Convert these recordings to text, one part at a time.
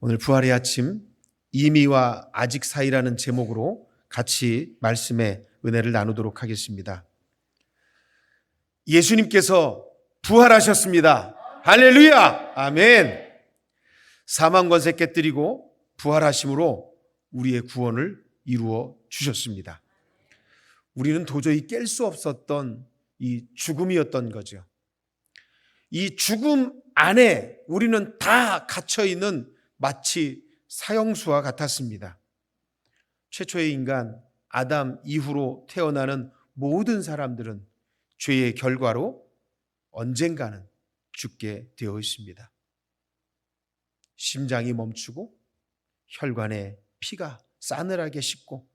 오늘 부활의 아침, 이미와 아직 사이라는 제목으로 같이 말씀의 은혜를 나누도록 하겠습니다. 예수님께서 부활하셨습니다. 할렐루야! 아멘! 사망 권세 깨뜨리고 부활하심으로 우리의 구원을 이루어 주셨습니다. 우리는 도저히 깰 수 없었던 이 죽음이었던 거죠. 이 죽음 안에 우리는 다 갇혀있는 마치 사형수와 같았습니다. 최초의 인간 아담 이후로 태어나는 모든 사람들은 죄의 결과로 언젠가는 죽게 되어 있습니다. 심장이 멈추고 혈관에 피가 싸늘하게 식고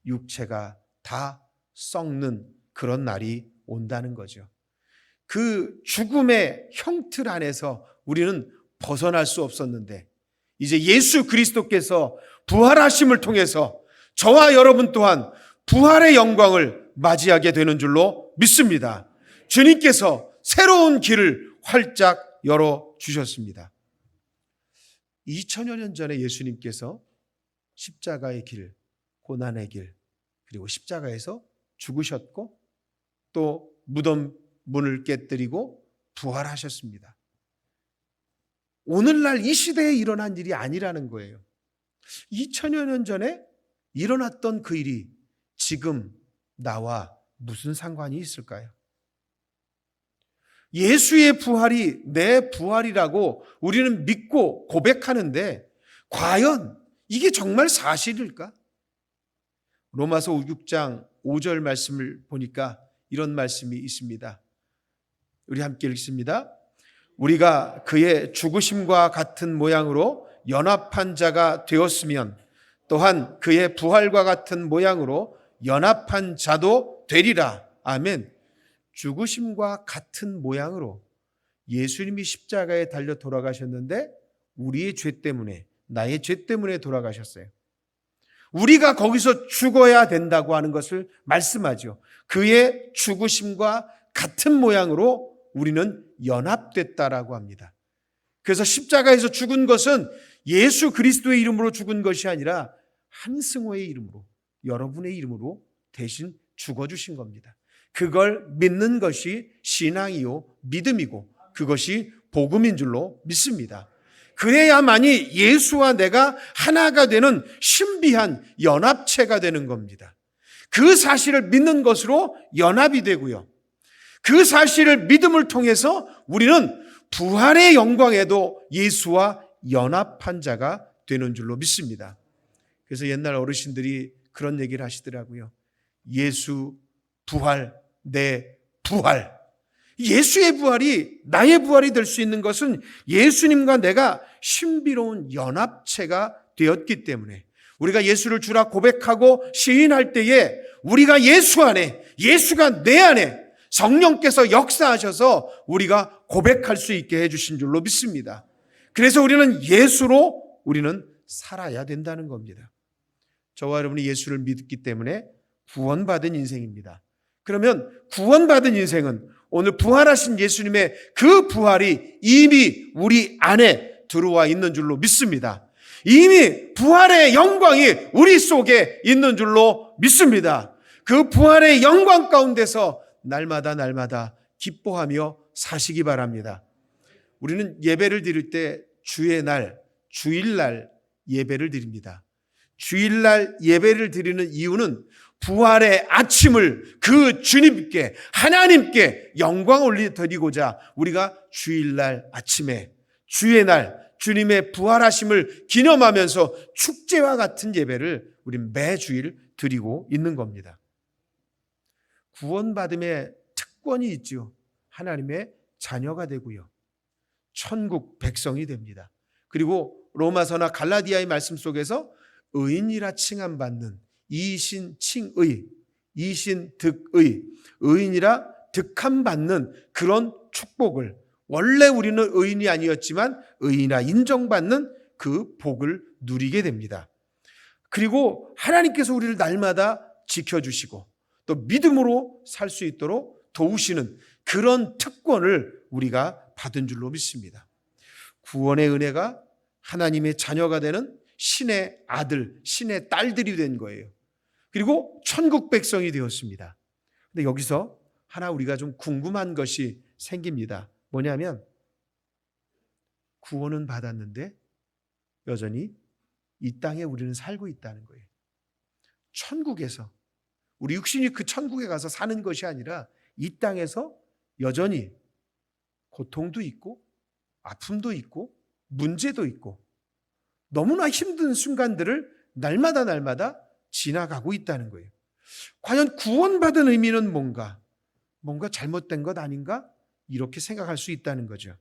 육체가 다 썩는 그런 날이 온다는 거죠. 그 죽음의 형틀 안에서 우리는 벗어날 수 없었는데 이제 예수 그리스도께서 부활하심을 통해서 저와 여러분 또한 부활의 영광을 맞이하게 되는 줄로 믿습니다. 주님께서 새로운 길을 활짝 열어주셨습니다. 2000여 년 전에 예수님께서 십자가의 길, 고난의 길, 그리고 십자가에서 죽으셨고 또 무덤 문을 깨뜨리고 부활하셨습니다. 오늘날 이 시대에 일어난 일이 아니라는 거예요. 2000여 년 전에 일어났던 그 일이 지금 나와 무슨 상관이 있을까요? 예수의 부활이 내 부활이라고 우리는 믿고 고백하는데 과연 이게 정말 사실일까? 로마서 6장 5절 말씀을 보니까 이런 말씀이 있습니다. 우리 함께 읽습니다. 우리가 그의 죽으심과 같은 모양으로 연합한 자가 되었으면 또한 그의 부활과 같은 모양으로 연합한 자도 되리라. 아멘. 죽으심과 같은 모양으로 예수님이 십자가에 달려 돌아가셨는데 우리의 죄 때문에, 나의 죄 때문에 돌아가셨어요. 우리가 거기서 죽어야 된다고 하는 것을 말씀하죠. 그의 죽으심과 같은 모양으로 우리는 연합됐다라고 합니다. 그래서 십자가에서 죽은 것은 예수 그리스도의 이름으로 죽은 것이 아니라 한승호의 이름으로, 여러분의 이름으로 대신 죽어주신 겁니다. 그걸 믿는 것이 신앙이요 믿음이고 그것이 복음인 줄로 믿습니다. 그래야만이 예수와 내가 하나가 되는 신비한 연합체가 되는 겁니다. 그 사실을 믿는 것으로 연합이 되고요. 그 사실을 믿음을 통해서 우리는 부활의 영광에도 예수와 연합한 자가 되는 줄로 믿습니다. 그래서 옛날 어르신들이 그런 얘기를 하시더라고요. 예수 부활, 내 부활. 예수의 부활이 나의 부활이 될 수 있는 것은 예수님과 내가 신비로운 연합체가 되었기 때문에 우리가 예수를 주라 고백하고 시인할 때에 우리가 예수 안에, 예수가 내 안에 성령께서 역사하셔서 우리가 고백할 수 있게 해주신 줄로 믿습니다. 그래서 우리는 예수로 우리는 살아야 된다는 겁니다. 저와 여러분이 예수를 믿기 때문에 구원받은 인생입니다. 그러면 구원받은 인생은 오늘 부활하신 예수님의 그 부활이 이미 우리 안에 들어와 있는 줄로 믿습니다. 이미 부활의 영광이 우리 속에 있는 줄로 믿습니다. 그 부활의 영광 가운데서 날마다 기뻐하며 사시기 바랍니다. 우리는 예배를 드릴 때 주의 날, 주일날 예배를 드립니다. 주일날 예배를 드리는 이유는 부활의 아침을 그 주님께, 하나님께 영광 올려드리고자 우리가 주일날 아침에 주의 날, 주님의 부활하심을 기념하면서 축제와 같은 예배를 우리 매주일 드리고 있는 겁니다. 구원받음의 특권이 있죠. 하나님의 자녀가 되고요. 천국 백성이 됩니다. 그리고 로마서나 갈라디아의 말씀 속에서 의인이라 칭함받는 이신칭의, 이신득의, 의인이라 득함받는 그런 축복을 원래 우리는 의인이 아니었지만 의인이라 인정받는 그 복을 누리게 됩니다. 그리고 하나님께서 우리를 날마다 지켜주시고 또 믿음으로 살 수 있도록 도우시는 그런 특권을 우리가 받은 줄로 믿습니다. 구원의 은혜가 하나님의 자녀가 되는 신의 아들, 신의 딸들이 된 거예요. 그리고 천국 백성이 되었습니다. 근데 여기서 하나 우리가 좀 궁금한 것이 생깁니다. 뭐냐면 구원은 받았는데 여전히 이 땅에 우리는 살고 있다는 거예요. 천국에서 우리 육신이 그 천국에 가서 사는 것이 아니라 이 땅에서 여전히 고통도 있고 아픔도 있고 문제도 있고 너무나 힘든 순간들을 날마다 지나가고 있다는 거예요. 과연 구원받은 의미는 뭔가 잘못된 것 아닌가? 이렇게 생각할 수 있다는 거죠.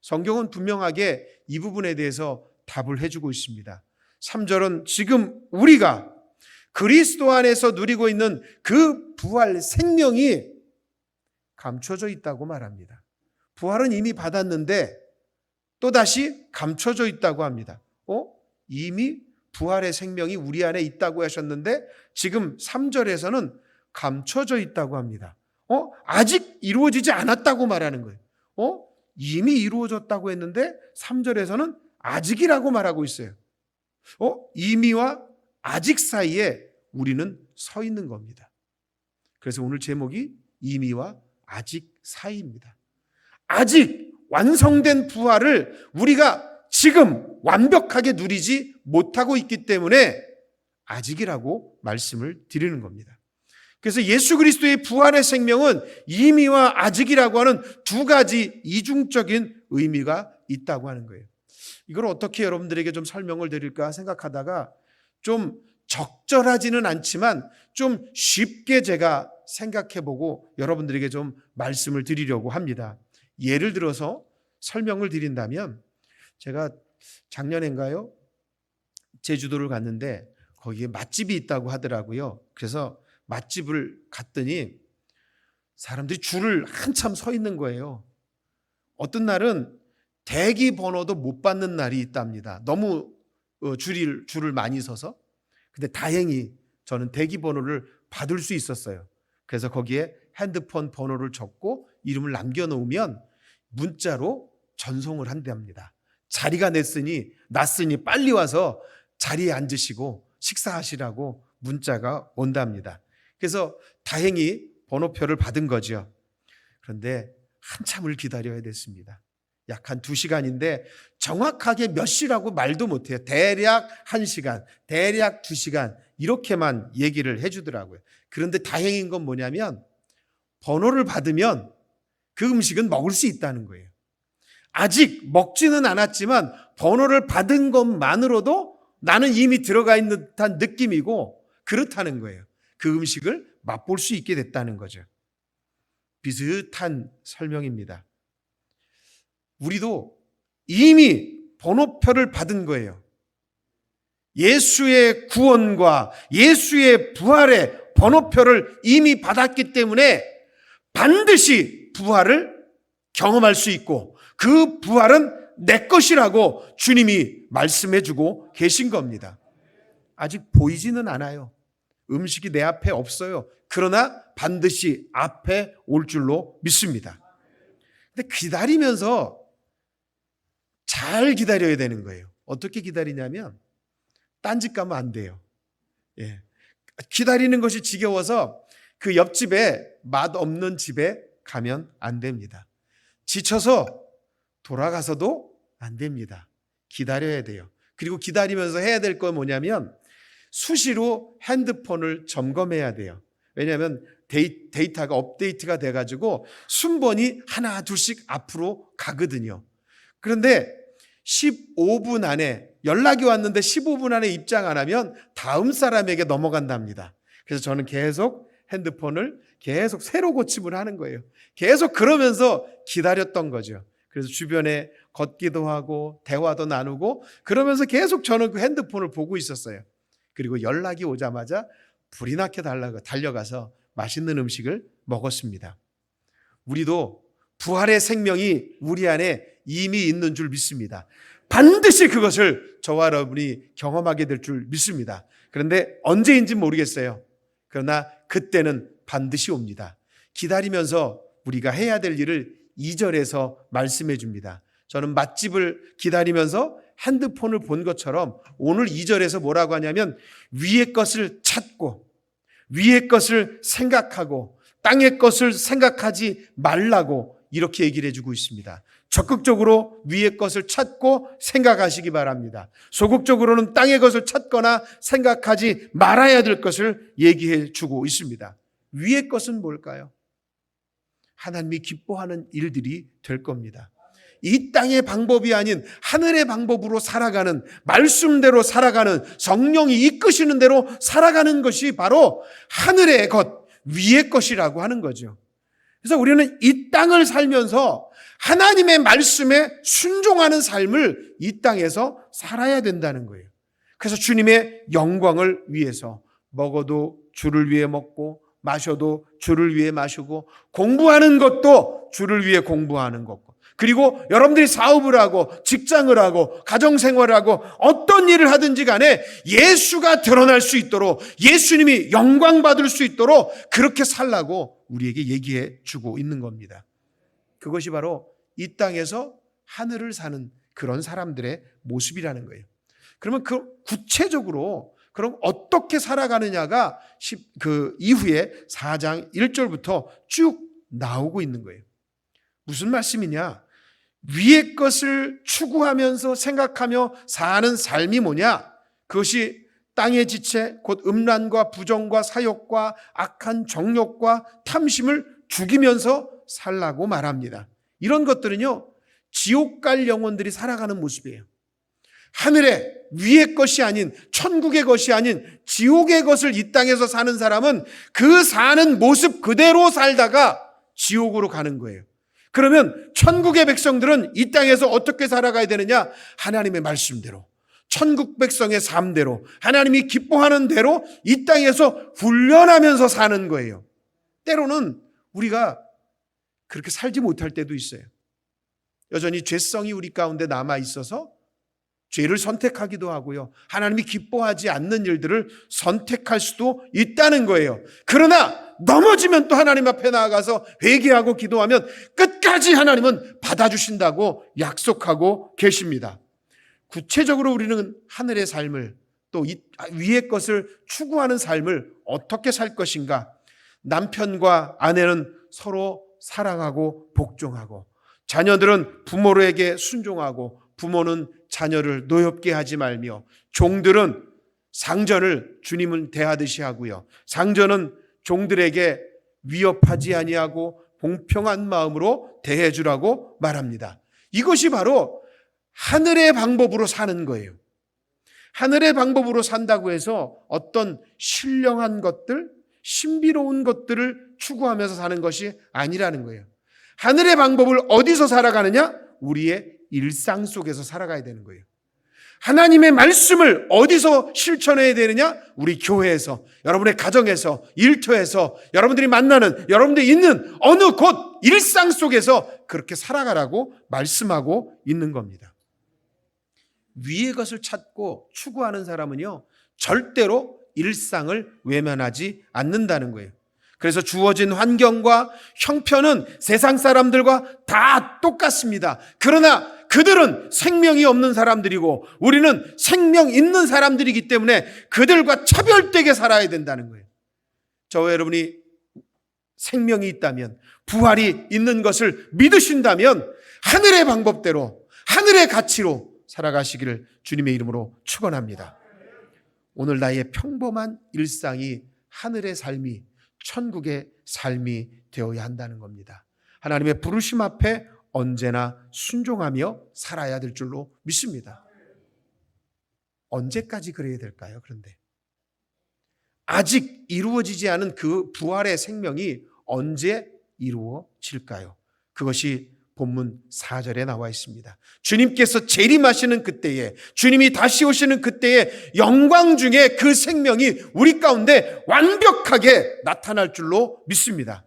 성경은 분명하게 이 부분에 대해서 답을 해주고 있습니다. 3절은 지금 우리가 그리스도 안에서 누리고 있는 그 부활 생명이 감춰져 있다고 말합니다. 부활은 이미 받았는데 또다시 감춰져 있다고 합니다. 이미 부활의 생명이 우리 안에 있다고 하셨는데 지금 3절에서는 감춰져 있다고 합니다. 아직 이루어지지 않았다고 말하는 거예요. 이미 이루어졌다고 했는데 3절에서는 아직이라고 말하고 있어요. 이미와 아직 사이에 우리는 서 있는 겁니다. 그래서 오늘 제목이 이미와 아직 사이입니다. 아직 완성된 부활을 우리가 지금 완벽하게 누리지 못하고 있기 때문에 아직이라고 말씀을 드리는 겁니다. 그래서 예수 그리스도의 부활의 생명은 이미와 아직이라고 하는 두 가지 이중적인 의미가 있다고 하는 거예요. 이걸 어떻게 여러분들에게 좀 설명을 드릴까 생각하다가 좀 적절하지는 않지만 좀 쉽게 제가 생각해보고 여러분들에게 좀 말씀을 드리려고 합니다. 예를 들어서 설명을 드린다면 제가 작년인가요? 제주도를 갔는데 거기에 맛집이 있다고 하더라고요. 그래서 맛집을 갔더니 사람들이 줄을 한참 서 있는 거예요. 어떤 날은 대기 번호도 못 받는 날이 있답니다. 너무 줄을 많이 서서. 근데 다행히 저는 대기 번호를 받을 수 있었어요. 그래서 거기에 핸드폰 번호를 적고 이름을 남겨놓으면 문자로 전송을 한답니다. 자리가 났으니 빨리 와서 자리에 앉으시고 식사하시라고 문자가 온답니다. 그래서 다행히 번호표를 받은 거죠. 그런데 한참을 기다려야 됐습니다. 약 한 2시간인데 정확하게 몇 시라고 말도 못해요. 대략 1시간, 대략 2시간 이렇게만 얘기를 해주더라고요. 그런데 다행인 건 뭐냐면 번호를 받으면 그 음식은 먹을 수 있다는 거예요. 아직 먹지는 않았지만 번호를 받은 것만으로도 나는 이미 들어가 있는 듯한 느낌이고 그렇다는 거예요. 그 음식을 맛볼 수 있게 됐다는 거죠. 비슷한 설명입니다. 우리도 이미 번호표를 받은 거예요. 예수의 구원과 예수의 부활의 번호표를 이미 받았기 때문에 반드시 부활을 경험할 수 있고 그 부활은 내 것이라고 주님이 말씀해 주고 계신 겁니다. 아직 보이지는 않아요. 음식이 내 앞에 없어요. 그러나 반드시 앞에 올 줄로 믿습니다. 근데 기다리면서 잘 기다려야 되는 거예요. 어떻게 기다리냐면 딴짓 가면 안 돼요. 기다리는 것이 지겨워서 그 옆집에 맛없는 집에 가면 안 됩니다. 지쳐서 돌아가서도 안 됩니다. 기다려야 돼요. 그리고 기다리면서 해야 될 건 뭐냐면 수시로 핸드폰을 점검해야 돼요. 왜냐하면 데이터가 업데이트가 돼가지고 순번이 하나 둘씩 앞으로 가거든요. 그런데 15분 안에 연락이 왔는데 15분 안에 입장 안 하면 다음 사람에게 넘어간답니다. 그래서 저는 계속 핸드폰을 계속 새로 고침을 하는 거예요. 계속 그러면서 기다렸던 거죠. 그래서 주변에 걷기도 하고 대화도 나누고 그러면서 계속 저는 그 핸드폰을 보고 있었어요. 그리고 연락이 오자마자 불이 나게 달려가서 맛있는 음식을 먹었습니다. 우리도 부활의 생명이 우리 안에 이미 있는 줄 믿습니다. 반드시 그것을 저와 여러분이 경험하게 될 줄 믿습니다. 그런데 언제인지 모르겠어요. 그러나 그때는 반드시 옵니다. 기다리면서 우리가 해야 될 일을 2절에서 말씀해 줍니다. 저는 맛집을 기다리면서 핸드폰을 본 것처럼 오늘 2절에서 뭐라고 하냐면 위의 것을 찾고 위의 것을 생각하고 땅의 것을 생각하지 말라고 이렇게 얘기를 해주고 있습니다. 적극적으로 위의 것을 찾고 생각하시기 바랍니다. 소극적으로는 땅의 것을 찾거나 생각하지 말아야 될 것을 얘기해 주고 있습니다. 위의 것은 뭘까요? 하나님이 기뻐하는 일들이 될 겁니다. 이 땅의 방법이 아닌 하늘의 방법으로 살아가는, 말씀대로 살아가는, 성령이 이끄시는 대로 살아가는 것이 바로 하늘의 것, 위의 것이라고 하는 거죠. 그래서 우리는 이 땅을 살면서 하나님의 말씀에 순종하는 삶을 이 땅에서 살아야 된다는 거예요. 그래서 주님의 영광을 위해서 먹어도 주를 위해 먹고 마셔도 주를 위해 마시고 공부하는 것도 주를 위해 공부하는 것고, 그리고 여러분들이 사업을 하고 직장을 하고 가정생활을 하고 어떤 일을 하든지 간에 예수가 드러날 수 있도록, 예수님이 영광 받을 수 있도록 그렇게 살라고 우리에게 얘기해 주고 있는 겁니다. 그것이 바로 이 땅에서 하늘을 사는 그런 사람들의 모습이라는 거예요. 그러면 그 구체적으로 그럼 어떻게 살아가느냐가 그 이후에 4장 1절부터 쭉 나오고 있는 거예요. 무슨 말씀이냐? 위의 것을 추구하면서 생각하며 사는 삶이 뭐냐? 그것이 땅의 지체, 곧 음란과 부정과 사욕과 악한 정욕과 탐심을 죽이면서 살라고 말합니다. 이런 것들은요, 지옥 갈 영혼들이 살아가는 모습이에요. 하늘의 위의 것이 아닌, 천국의 것이 아닌 지옥의 것을 이 땅에서 사는 사람은 그 사는 모습 그대로 살다가 지옥으로 가는 거예요. 그러면 천국의 백성들은 이 땅에서 어떻게 살아가야 되느냐? 하나님의 말씀대로, 천국 백성의 삶대로, 하나님이 기뻐하는 대로 이 땅에서 훈련하면서 사는 거예요. 때로는 우리가 그렇게 살지 못할 때도 있어요. 여전히 죄성이 우리 가운데 남아 있어서 죄를 선택하기도 하고요, 하나님이 기뻐하지 않는 일들을 선택할 수도 있다는 거예요. 그러나 넘어지면 또 하나님 앞에 나아가서 회개하고 기도하면 끝까지 하나님은 받아주신다고 약속하고 계십니다. 구체적으로 우리는 하늘의 삶을, 또 위의 것을 추구하는 삶을 어떻게 살 것인가? 남편과 아내는 서로 사랑하고 복종하고, 자녀들은 부모에게 순종하고, 부모는 자녀를 노엽게 하지 말며, 종들은 상전을 주님은 대하듯이 하고요, 상전은 종들에게 위협하지 아니하고 공평한 마음으로 대해주라고 말합니다. 이것이 바로 하늘의 방법으로 사는 거예요. 하늘의 방법으로 산다고 해서 어떤 신령한 것들, 신비로운 것들을 추구하면서 사는 것이 아니라는 거예요. 하늘의 방법을 어디서 살아가느냐? 우리의 일상 속에서 살아가야 되는 거예요. 하나님의 말씀을 어디서 실천해야 되느냐? 우리 교회에서, 여러분의 가정에서, 일터에서, 여러분들이 만나는, 여러분들이 있는 어느 곳 일상 속에서 그렇게 살아가라고 말씀하고 있는 겁니다. 위의 것을 찾고 추구하는 사람은요, 절대로 일상을 외면하지 않는다는 거예요. 그래서 주어진 환경과 형편은 세상 사람들과 다 똑같습니다. 그러나 그들은 생명이 없는 사람들이고 우리는 생명 있는 사람들이기 때문에 그들과 차별되게 살아야 된다는 거예요. 저와 여러분이 생명이 있다면, 부활이 있는 것을 믿으신다면 하늘의 방법대로, 하늘의 가치로 살아가시기를 주님의 이름으로 축원합니다. 오늘 나의 평범한 일상이 하늘의 삶이, 천국의 삶이 되어야 한다는 겁니다. 하나님의 부르심 앞에 언제나 순종하며 살아야 될 줄로 믿습니다. 언제까지 그래야 될까요? 그런데 아직 이루어지지 않은 그 부활의 생명이 언제 이루어질까요? 그것이 본문 4절에 나와 있습니다. 주님께서 재림하시는 그때에, 주님이 다시 오시는 그때에 영광 중에 그 생명이 우리 가운데 완벽하게 나타날 줄로 믿습니다.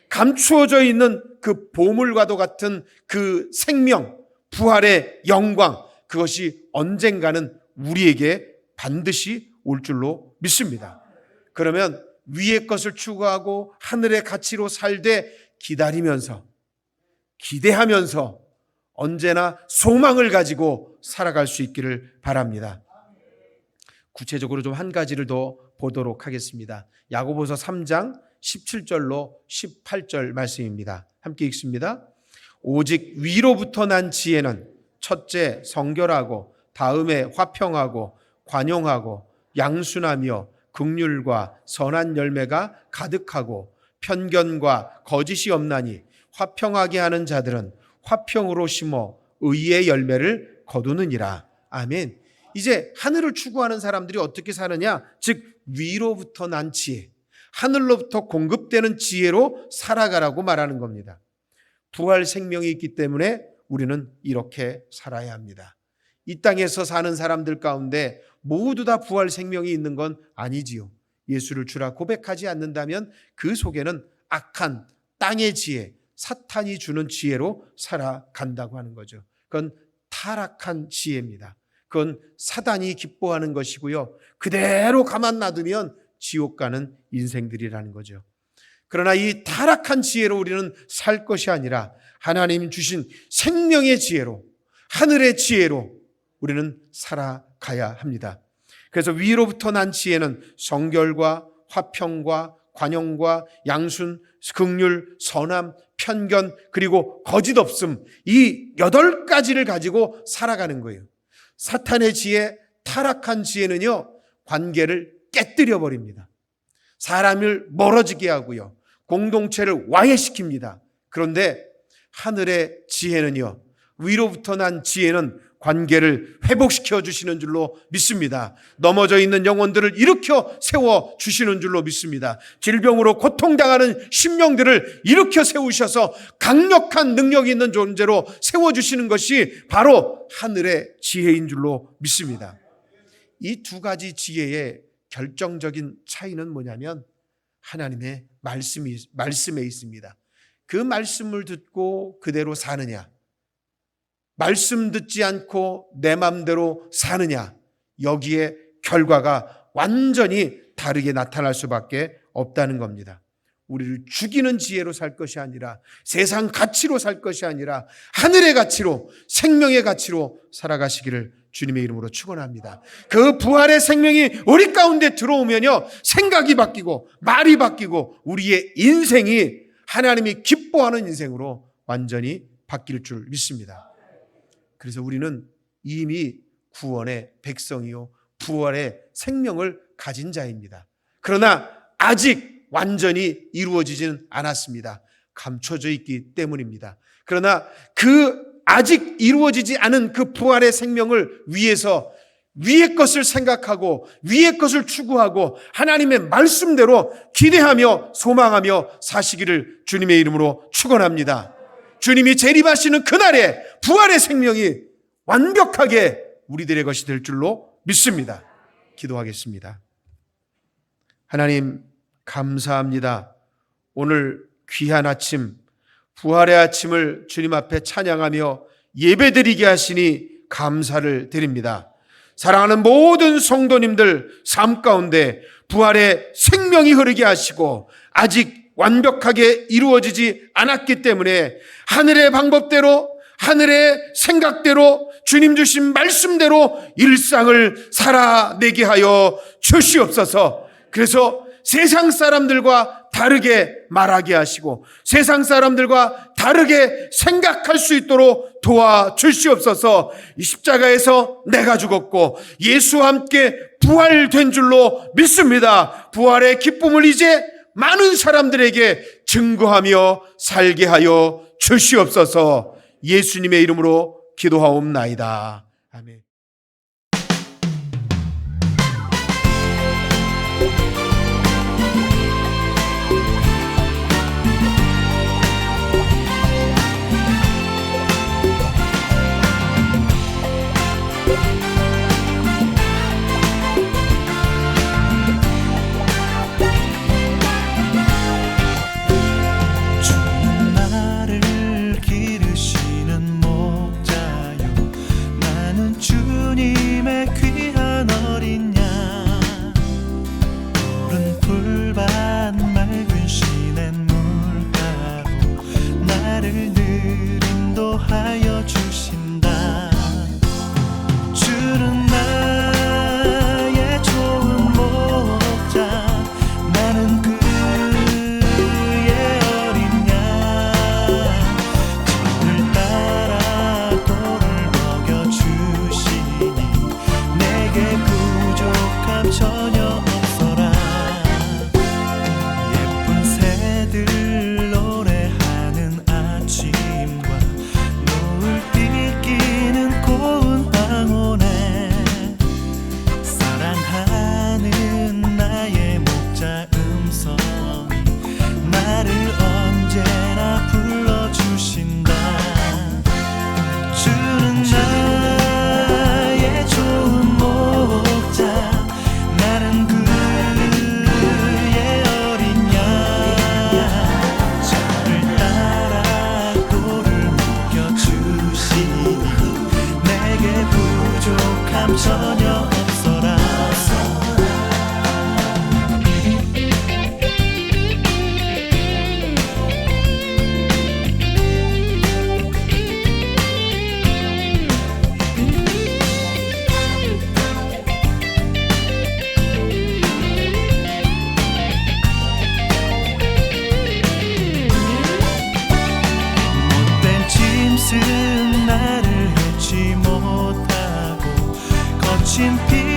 감추어져 있는 그 보물과도 같은 그 생명, 부활의 영광, 그것이 언젠가는 우리에게 반드시 올 줄로 믿습니다. 그러면 위의 것을 추구하고 하늘의 가치로 살되 기다리면서, 기대하면서 언제나 소망을 가지고 살아갈 수 있기를 바랍니다. 구체적으로 좀 한 가지를 더 보도록 하겠습니다. 야고보서 3장 17절로 18절 말씀입니다. 함께 읽습니다. 오직 위로부터 난 지혜는 첫째 성결하고 다음에 화평하고 관용하고 양순하며 긍휼과 선한 열매가 가득하고 편견과 거짓이 없나니 화평하게 하는 자들은 화평으로 심어 의의 열매를 거두느니라. 아멘. 이제 하늘을 추구하는 사람들이 어떻게 사느냐? 즉 위로부터 난 지혜, 하늘로부터 공급되는 지혜로 살아가라고 말하는 겁니다. 부활 생명이 있기 때문에 우리는 이렇게 살아야 합니다. 이 땅에서 사는 사람들 가운데 모두 다 부활 생명이 있는 건 아니지요. 예수를 주라 고백하지 않는다면 그 속에는 악한 땅의 지혜, 사탄이 주는 지혜로 살아간다고 하는 거죠. 그건 타락한 지혜입니다. 그건 사단이 기뻐하는 것이고요. 그대로 가만 놔두면 지옥 가는 인생들이라는 거죠. 그러나 이 타락한 지혜로 우리는 살 것이 아니라 하나님 주신 생명의 지혜로, 하늘의 지혜로 우리는 살아가야 합니다. 그래서 위로부터 난 지혜는 성결과 화평과 관용과 양순, 긍휼, 선함, 편견, 그리고 거짓 없음, 이 8가지를 가지고 살아가는 거예요. 사탄의 지혜, 타락한 지혜는요, 관계를 깨뜨려 버립니다. 사람을 멀어지게 하고요, 공동체를 와해시킵니다. 그런데 하늘의 지혜는요, 위로부터 난 지혜는 관계를 회복시켜 주시는 줄로 믿습니다. 넘어져 있는 영혼들을 일으켜 세워 주시는 줄로 믿습니다. 질병으로 고통당하는 심령들을 일으켜 세우셔서 강력한 능력이 있는 존재로 세워주시는 것이 바로 하늘의 지혜인 줄로 믿습니다. 이 2가지 지혜의 결정적인 차이는 뭐냐면 하나님의 말씀에 있습니다. 그 말씀을 듣고 그대로 사느냐, 말씀 듣지 않고 내 맘대로 사느냐, 여기에 결과가 완전히 다르게 나타날 수밖에 없다는 겁니다. 우리를 죽이는 지혜로 살 것이 아니라, 세상 가치로 살 것이 아니라 하늘의 가치로, 생명의 가치로 살아가시기를 주님의 이름으로 축원합니다. 그 부활의 생명이 우리 가운데 들어오면요, 생각이 바뀌고 말이 바뀌고 우리의 인생이 하나님이 기뻐하는 인생으로 완전히 바뀔 줄 믿습니다. 그래서 우리는 이미 구원의 백성이요, 부활의 생명을 가진 자입니다. 그러나 아직 완전히 이루어지지는 않았습니다. 감춰져 있기 때문입니다. 그러나 그 아직 이루어지지 않은 그 부활의 생명을 위해서 위의 것을 생각하고 위의 것을 추구하고 하나님의 말씀대로 기대하며 소망하며 사시기를 주님의 이름으로 축원합니다. 주님이 재림하시는 그날에 부활의 생명이 완벽하게 우리들의 것이 될 줄로 믿습니다. 기도하겠습니다. 하나님 감사합니다. 오늘 귀한 아침, 부활의 아침을 주님 앞에 찬양하며 예배드리게 하시니 감사를 드립니다. 사랑하는 모든 성도님들 삶 가운데 부활의 생명이 흐르게 하시고 아직 완벽하게 이루어지지 않았기 때문에 하늘의 방법대로, 하늘의 생각대로, 주님 주신 말씀대로 일상을 살아내게 하여 주시옵소서. 그래서 세상 사람들과 다르게 말하게 하시고 세상 사람들과 다르게 생각할 수 있도록 도와주시옵소서. 이 십자가에서 내가 죽었고 예수와 함께 부활된 줄로 믿습니다. 부활의 기쁨을 이제 많은 사람들에게 증거하며 살게 하여 주시옵소서. 예수님의 이름으로 기도하옵나이다. 아멘. 부족함 전혀 없어라. 못된 짐승 나를 해치 못하고 거친 피